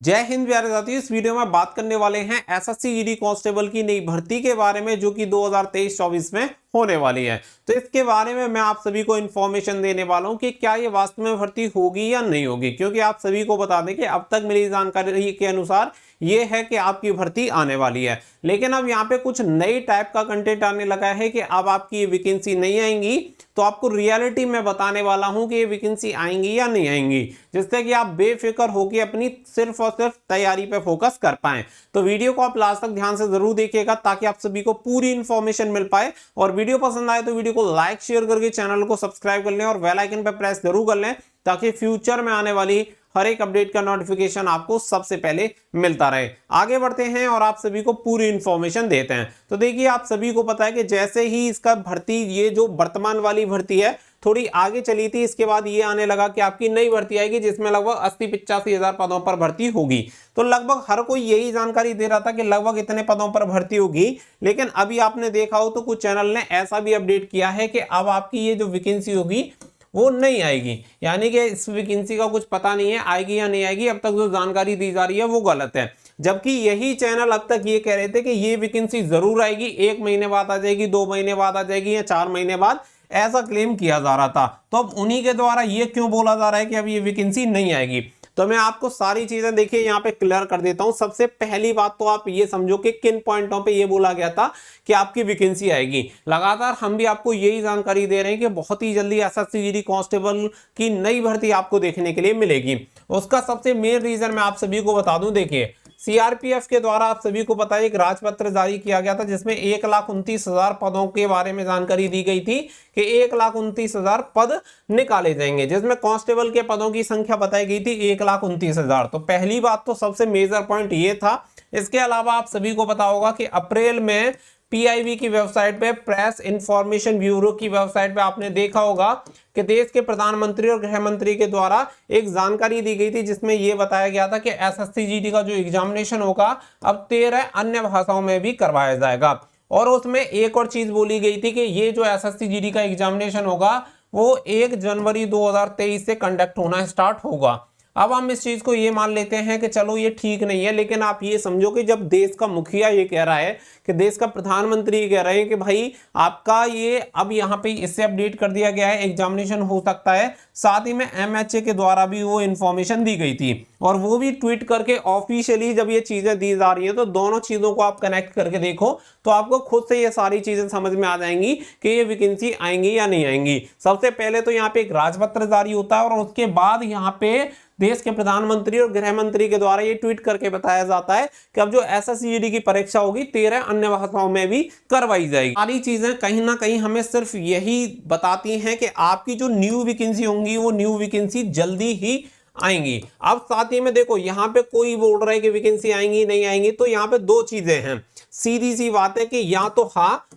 जय हिंद प्यारे साथियों। इस वीडियो में बात करने वाले हैं एसएससी जीडी कांस्टेबल की नई भर्ती के बारे में जो कि 2023-24 में होने वाली है। तो इसके बारे में मैं आप सभी को इन्फॉर्मेशन देने वाला हूं कि क्या ये वास्तव में भर्ती होगी या नहीं होगी, क्योंकि आप सभी को बता दें कि अब तक मिली जानकारी के अनुसार ये है कि आपकी भर्ती आने वाली है। लेकिन अब यहाँ पे कुछ नई टाइप का कंटेंट आने लगा है कि अब आपकी ये वैकेंसी नहीं आएंगी, तो आपको रियलिटी में बताने वाला हूं कि ये वैकेंसी आएंगी या नहीं आएंगी, जिससे कि आप बेफिक्र होकर अपनी सिर्फ और सिर्फ तैयारी पे फोकस कर पाएं। तो वीडियो को आप लास्ट तक ध्यान से जरूर देखिएगा ताकि आप सभी को पूरी इंफॉर्मेशन मिल पाए। और वीडियो पसंद आए तो वीडियो को लाइक शेयर करके चैनल को सब्सक्राइब कर लें और बेल आइकन पर प्रेस जरूर कर लें ताकि फ्यूचर में आने वाली हर एक अपडेट का नोटिफिकेशन आपको सबसे पहले मिलता रहे। आगे बढ़ते हैं और आप सभी को पूरी इंफॉर्मेशन देते हैं। तो देखिए, आप सभी को पता है कि जैसे ही इसका भर्ती, ये जो वर्तमान वाली भर्ती है थोड़ी आगे चली थी, इसके बाद ये आने लगा कि आपकी नई भर्ती आएगी जिसमें लगभग 80-85 हजार पदों पर भर्ती होगी। तो लगभग हर कोई यही जानकारी दे रहा था कि लगभग इतने पदों पर भर्ती होगी। लेकिन अभी आपने देखा हो तो कुछ चैनल ने ऐसा भी अपडेट किया है कि अब आपकी ये जो वैकेंसी होगी वो नहीं आएगी, यानी कि इस वैकेंसी का कुछ पता नहीं है आएगी या नहीं आएगी। अब तक जो जानकारी दी जा रही है वो गलत है, जबकि यही चैनल अब तक ये कह रहे थे कि ये वैकेंसी जरूर आएगी, 1 महीने बाद आ जाएगी, 2 महीने बाद आ जाएगी या 4 महीने बाद, ऐसा क्लेम किया जा रहा था। तो अब उन्हीं के द्वारा ये क्यों बोला जा रहा है कि अब ये वैकेंसी नहीं आएगी? तो मैं आपको सारी चीजें देखिए यहाँ पे क्लियर कर देता हूं। सबसे पहली बात तो आप ये समझो कि किन पॉइंटों पे ये बोला गया था कि आपकी वैकेंसी आएगी। लगातार हम भी आपको यही जानकारी दे रहे हैं कि बहुत ही जल्दी एसएससी जीडी कांस्टेबल की नई भर्ती आपको देखने के लिए मिलेगी। उसका सबसे मेन रीजन मैं आप सभी को बता दूं। देखिए, सीआरपीएफ के द्वारा आप सभी को पता है एक राजपत्र जारी किया गया था जिसमें 1,29,000 पदों के बारे में जानकारी दी गई थी कि 1,29,000 पद निकाले जाएंगे, जिसमें कांस्टेबल के पदों की संख्या बताई गई थी 1,29,000। तो पहली बात तो सबसे मेजर पॉइंट ये था। इसके अलावा आप सभी को पता होगा कि अप्रैल में पीआईबी की वेबसाइट पे, प्रेस इंफॉर्मेशन ब्यूरो की वेबसाइट पे आपने देखा होगा कि देश के प्रधानमंत्री और गृह मंत्री के द्वारा एक जानकारी दी गई थी जिसमें यह बताया गया था कि एसएससी जीडी का जो एग्जामिनेशन होगा अब 13 अन्य भाषाओं में भी करवाया जाएगा। और उसमें एक और चीज बोली गई थी कि ये जो एसएससी जीडी का एग्जामिनेशन होगा वो 1 जनवरी 2023 से कंडक्ट होना स्टार्ट होगा। अब हम इस चीज को ये मान लेते हैं कि चलो ये ठीक नहीं है, लेकिन आप ये समझो कि जब देश का मुखिया ये कह रहा है, कि देश का प्रधानमंत्री ये कह रहे हैं कि भाई आपका ये अब यहाँ पे इससे अपडेट कर दिया गया है, एग्जामिनेशन हो सकता है, साथ ही में एमएचए के द्वारा भी वो इंफॉर्मेशन दी गई थी और वो भी ट्वीट करके ऑफिशियली जब ये चीजें दी जा रही है तो दोनों चीजों को आप कनेक्ट करके देखो तो आपको खुद से ये सारी चीजें समझ में आ जाएंगी कि ये वैकेंसी आएंगी या नहीं आएंगी। सबसे पहले तो यहाँ पे एक राजपत्र जारी होता है और उसके बाद यहाँ पे देश के प्रधानमंत्री और गृह मंत्री के द्वारा ये ट्वीट करके बताया जाता है कि अब जो एसएससी जीडी की परीक्षा होगी 13 अन्य भाषाओं में भी करवाई जाएगी। सारी चीजें कहीं ना कहीं हमें सिर्फ यही बताती हैं कि आपकी जो न्यू वैकेंसी होंगी वो न्यू वैकेंसी जल्दी ही आएंगी। अब साथ ही में देखो, यहाँ पे कोई बोल रहा है कि वैकेंसी आएंगी नहीं आएंगी, तो यहाँ पे दो चीजें हैं। सीधी सी बात है कि या तो हाँ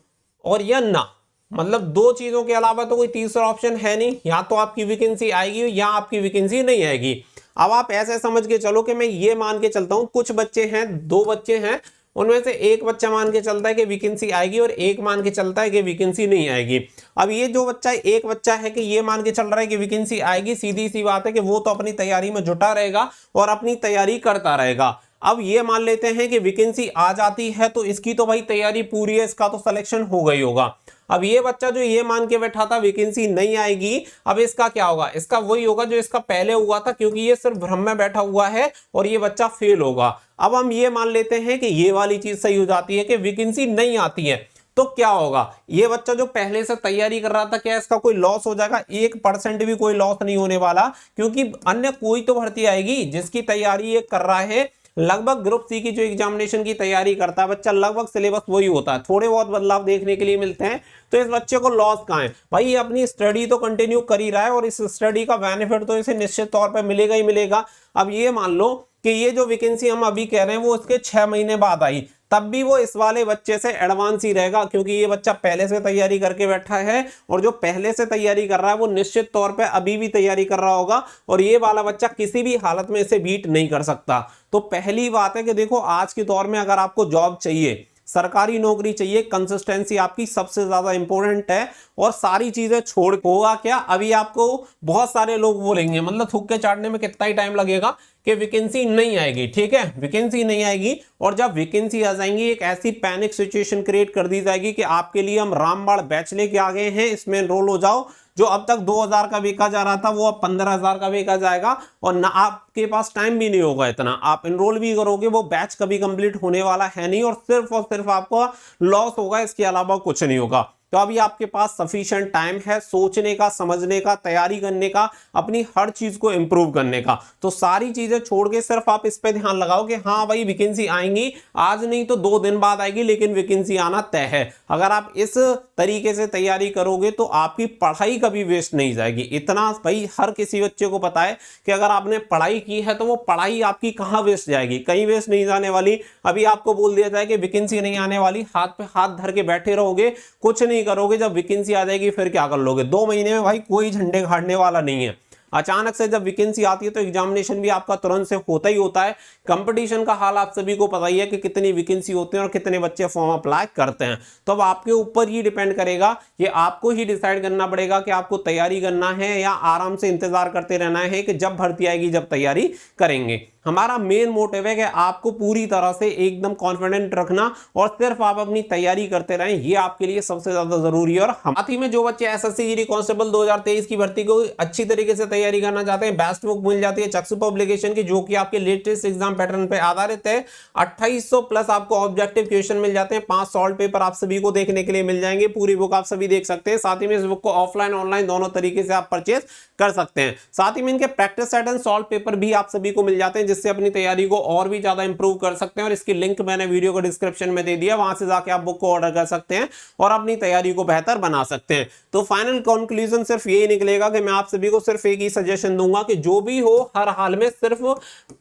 और या ना, मतलब दो चीजों के अलावा तो कोई तीसरा ऑप्शन है नहीं। या तो आपकी वैकेंसी आएगी या आपकी वैकेंसी नहीं आएगी। अब आप ऐसे समझ के चलो कि मैं ये मान के चलता हूं, कुछ बच्चे हैं, 2 बच्चे हैं, उनमें से एक बच्चा मान के चलता है कि वैकेंसी आएगी और एक मान के चलता है कि वैकेंसी नहीं आएगी। अब ये जो बच्चा, एक बच्चा है कि ये मान के चल रहा है कि वैकेंसी आएगी, सीधी सी बात है कि वो तो अपनी तैयारी में जुटा रहेगा और अपनी तैयारी करता रहेगा। अब ये मान लेते हैं कि वैकेंसी आ जाती है तो इसकी तो भाई तैयारी पूरी है, इसका तो सिलेक्शन हो गई होगा। अब ये बच्चा जो ये मान के बैठा था वैकेंसी नहीं आएगी, अब इसका क्या होगा? इसका वही होगा जो इसका पहले हुआ था, क्योंकि ये सिर्फ भ्रम में बैठा हुआ है और ये बच्चा फेल होगा। अब हम ये मान लेते हैं कि ये वाली चीज सही हो जाती है कि वैकेंसी नहीं आती है, तो क्या होगा? ये बच्चा जो पहले से तैयारी कर रहा था, क्या इसका कोई लॉस हो जाएगा? 1% भी कोई लॉस नहीं होने वाला, क्योंकि अन्य कोई तो भर्ती आएगी जिसकी तैयारी ये कर रहा है। लगभग ग्रुप सी की जो एग्जामिनेशन की तैयारी करता है बच्चा, लगभग सिलेबस वही होता है, थोड़े बहुत बदलाव देखने के लिए मिलते हैं। तो इस बच्चे को लॉस कहाँ है भाई? ये अपनी स्टडी तो कंटिन्यू कर ही रहा है और इस स्टडी का बेनिफिट तो इसे निश्चित तौर पर मिलेगा ही मिलेगा। अब ये मान लो कि ये जो वैकेंसी हम अभी कह रहे हैं वो उसके 6 महीने बाद आई, तब भी वो इस वाले बच्चे से एडवांस ही रहेगा, क्योंकि ये बच्चा पहले से तैयारी करके बैठा है और जो पहले से तैयारी कर रहा है वो निश्चित तौर पे अभी भी तैयारी कर रहा होगा और ये वाला बच्चा किसी भी हालत में इसे बीट नहीं कर सकता। तो पहली बात है कि देखो, आज के दौर में अगर आपको जॉब चाहिए सरकारी नौकरी चाहिए, कंसिस्टेंसी आपकी सबसे ज्यादा इंपॉर्टेंट है। और सारी चीजें छोड़ होगा क्या, अभी आपको बहुत सारे लोग बोलेंगे, मतलब थूक के चाटने में कितना ही टाइम लगेगा कि वैकेंसी नहीं आएगी। ठीक है, वैकेंसी नहीं आएगी, और जब वैकेंसी आ जाएंगी एक ऐसी पैनिक सिचुएशन क्रिएट कर दी जाएगी कि आपके लिए हम रामबाण बैच लेके आ गए हैं, इसमें एनरोल हो जाओ। जो अब तक 2000 का बेचा जा रहा था वो अब 15,000 का बेचा जाएगा, और ना आपके पास टाइम भी नहीं होगा इतना, आप एनरोल भी करोगे वो बैच कभी कंप्लीट होने वाला है नहीं, और सिर्फ आपको लॉस होगा, इसके अलावा कुछ नहीं होगा। तो अभी आपके पास सफिशिएंट टाइम है सोचने का, समझने का, तैयारी करने का, अपनी हर चीज को इंप्रूव करने का। तो सारी चीजें छोड़ के सिर्फ आप इस पे ध्यान लगाओ कि हाँ भाई वैकेंसी आएंगी, आज नहीं तो 2 दिन बाद आएगी, लेकिन वैकेंसी आना तय है। अगर आप इस तरीके से तैयारी करोगे तो आपकी पढ़ाई कभी वेस्ट नहीं जाएगी। इतना भाई हर किसी बच्चे को पता है कि अगर आपने पढ़ाई की है तो वो पढ़ाई आपकी कहाँ वेस्ट जाएगी, कहीं वेस्ट नहीं जाने वाली। अभी आपको बोल दिया जाए कि वैकेंसी नहीं आने वाली, हाथ पे हाथ धर के बैठे रहोगे, कुछ नहीं करोगे, जब वैकेंसी आ जाएगी फिर क्या कर लोगे। 2 महीने में भाई कोई झंडे गाड़ने वाला नहीं है। अचानक से जब वैकेंसी आती है तो एग्जामिनेशन भी आपका तुरंत से होता ही होता है। कंपटीशन का हाल आप सभी को पता ही है कि कितनी वैकेंसी होती है और कितने बच्चे फॉर्म अप्लाई करते हैं। तो अब आपके ऊपर ही डिपेंड करेगा, ये आपको ही डिसाइड करना पड़ेगा कि आपको तैयारी करना है या आराम से इंतजार करते रहना है कि जब भर्ती आएगी जब तैयारी करेंगे। हमारा मेन मोटिव है कि आपको पूरी तरह से एकदम कॉन्फिडेंट रखना और सिर्फ आप अपनी तैयारी करते रहें, ये आपके लिए सबसे ज्यादा जरूरी है। और साथ ही में जो बच्चे एसएससी जीडी कांस्टेबल 2023 की भर्ती को अच्छी तरीके से तैयारी करना चाहते हैं, बेस्ट बुक मिल जाती है चक्षु पब्लिकेशन की, जो कि आपके लेटेस्ट एग्जाम पैटर्न पे आधारित है। 2800 प्लस आपको ऑब्जेक्टिव क्वेश्चन मिल जाते हैं, 5 सॉल्व पेपर आप सभी को देखने के लिए मिल जाएंगे, पूरी बुक आप सभी देख सकते हैं। साथ ही में इस बुक को ऑफलाइन ऑनलाइन दोनों तरीके से आप परचेज कर सकते हैं। साथ ही में इनके practice set and solve paper भी आप सभी को मिल जाते हैं, जिससे अपनी तैयारी को और भी ज्यादा इंप्रूव कर सकते हैं। और इसकी लिंक मैंने वीडियो को डिस्क्रिप्शन में दे दिया, वहां से जाके आप बुक को ऑर्डर कर सकते हैं और अपनी तैयारी को बेहतर बना सकते हैं। तो फाइनल कंक्लूजन सिर्फ यही निकलेगा कि मैं आप सभी को सिर्फ एक ही सजेशन दूंगा कि जो भी हो हर हाल में सिर्फ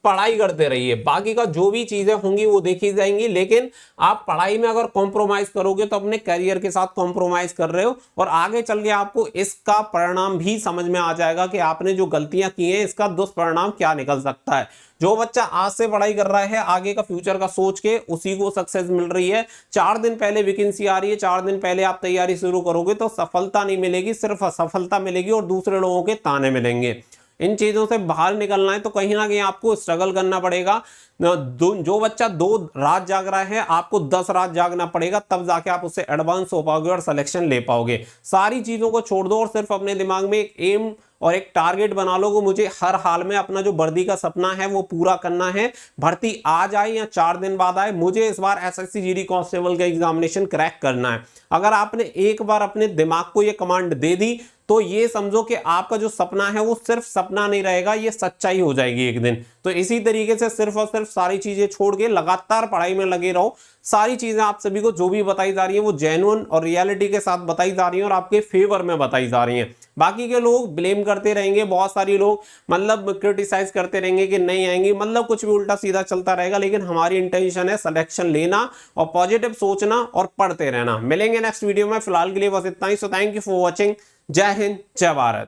पढ़ाई करते रहिए, बाकी का जो भी चीजें होंगी वो देखी जाएंगी। लेकिन आप पढ़ाई में अगर कॉम्प्रोमाइज करोगे तो अपने करियर के साथ कॉम्प्रोमाइज कर रहे हो, और आगे चल के आपको इसका परिणाम भी समझ में आ जाएगा कि आपने जो गलतियां की हैं इसका दुष्परिणाम क्या निकल सकता है। जो बच्चा आज से पढ़ाई कर रहा है आगे का फ्यूचर का सोच के, उसी को सक्सेस मिल रही है। 4 दिन पहले वैकेंसी आ रही है, 4 दिन पहले आप तैयारी शुरू करोगे तो सफलता नहीं मिलेगी, सिर्फ असफलता मिलेगी और दूसरे लोगों के ताने मिलेंगे। इन चीजों से बाहर निकलना है तो कहीं ना कहीं आपको स्ट्रगल करना पड़ेगा। जो बच्चा 2 रात जाग रहा है आपको 10 रात जागना पड़ेगा, तब जाके आप उससे एडवांस हो पाओगे और सिलेक्शन ले पाओगे। सारी चीजों को छोड़ दो और सिर्फ अपने दिमाग में एक एम और एक टारगेट बना लो कि मुझे हर हाल में अपना जो वर्दी का सपना है वो पूरा करना है। भर्ती आज आए या 4 दिन बाद आए, मुझे इस बार एसएससी जीडी कांस्टेबल का एग्जामिनेशन क्रैक करना है। अगर आपने एक बार अपने दिमाग को ये कमांड दे दी तो ये समझो कि आपका जो सपना है वो सिर्फ सपना नहीं रहेगा, ये सच्चाई हो जाएगी एक दिन। तो इसी तरीके से सिर्फ और सिर्फ सारी चीजें छोड़ के लगातार पढ़ाई में लगे रहो। सारी चीजें आप सभी को जो भी बताई जा रही है वो जेन्युइन और रियलिटी के साथ बताई जा रही है और आपके फेवर में बताई जा रही है। बाकी के लोग ब्लेम करते रहेंगे, बहुत सारे लोग मतलब क्रिटिसाइज करते रहेंगे कि नहीं आएंगे, मतलब कुछ भी उल्टा सीधा चलता रहेगा। लेकिन हमारी इंटेंशन है सिलेक्शन लेना और पॉजिटिव सोचना और पढ़ते रहना। मिलेंगे नेक्स्ट वीडियो में, फिलहाल के लिए बस इतना ही। So thank you for watching. जय हिंद, जय भारत।